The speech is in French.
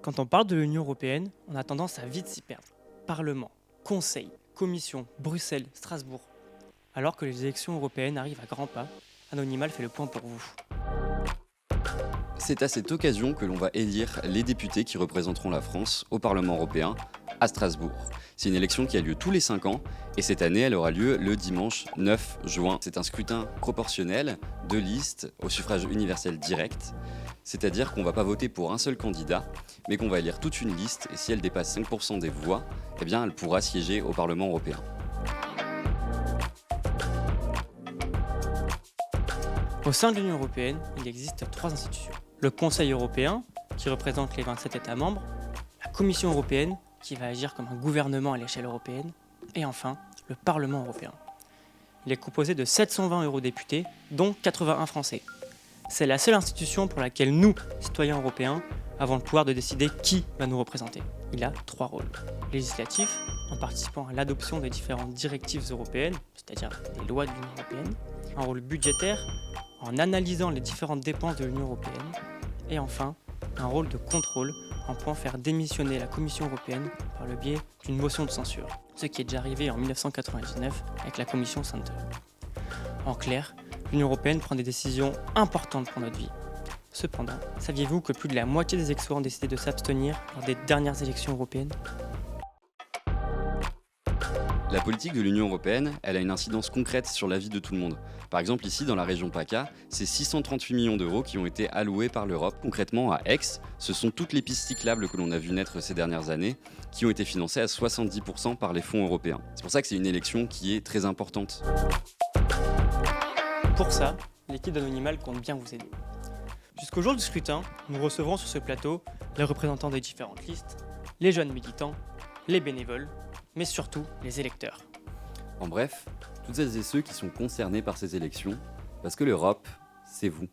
Quand on parle de l'Union européenne, on a tendance à vite s'y perdre. Parlement, Conseil, Commission, Bruxelles, Strasbourg. Alors que les élections européennes arrivent à grands pas, Anonymal fait le point pour vous. C'est à cette occasion que l'on va élire les députés qui représenteront la France au Parlement européen à Strasbourg. C'est une élection qui a lieu tous les 5 ans et cette année elle aura lieu le dimanche 9 juin. C'est un scrutin proportionnel de liste au suffrage universel direct, c'est-à-dire qu'on ne va pas voter pour un seul candidat, mais qu'on va élire toute une liste et si elle dépasse 5% des voix, eh bien elle pourra siéger au Parlement européen. Au sein de l'Union européenne, il existe 3 institutions. Le Conseil européen, qui représente les 27 États membres, la Commission européenne, qui va agir comme un gouvernement à l'échelle européenne, et enfin, le Parlement européen. Il est composé de 720 eurodéputés, dont 81 Français. C'est la seule institution pour laquelle nous, citoyens européens, avons le pouvoir de décider qui va nous représenter. Il a 3 rôles. Législatif, en participant à l'adoption des différentes directives européennes, c'est-à-dire des lois de l'Union européenne. Un rôle budgétaire, en analysant les différentes dépenses de l'Union européenne. Et enfin, un rôle de contrôle, en pouvant faire démissionner la Commission européenne par le biais d'une motion de censure, ce qui est déjà arrivé en 1999 avec la Commission Santer. En clair, l'Union européenne prend des décisions importantes pour notre vie. Cependant, saviez-vous que plus de la moitié des ex-ouans ont décidé de s'abstenir lors des dernières élections européennes ? La politique de l'Union européenne, elle a une incidence concrète sur la vie de tout le monde. Par exemple, ici, dans la région PACA, c'est 638 millions d'euros qui ont été alloués par l'Europe. Concrètement, à Aix, ce sont toutes les pistes cyclables que l'on a vu naître ces dernières années qui ont été financées à 70% par les fonds européens. C'est pour ça que c'est une élection qui est très importante. Pour ça, l'équipe d'Anonymal compte bien vous aider. Jusqu'au jour du scrutin, nous recevrons sur ce plateau les représentants des différentes listes, les jeunes militants, les bénévoles, mais surtout les électeurs. En bref, toutes celles et ceux qui sont concernés par ces élections, parce que l'Europe, c'est vous.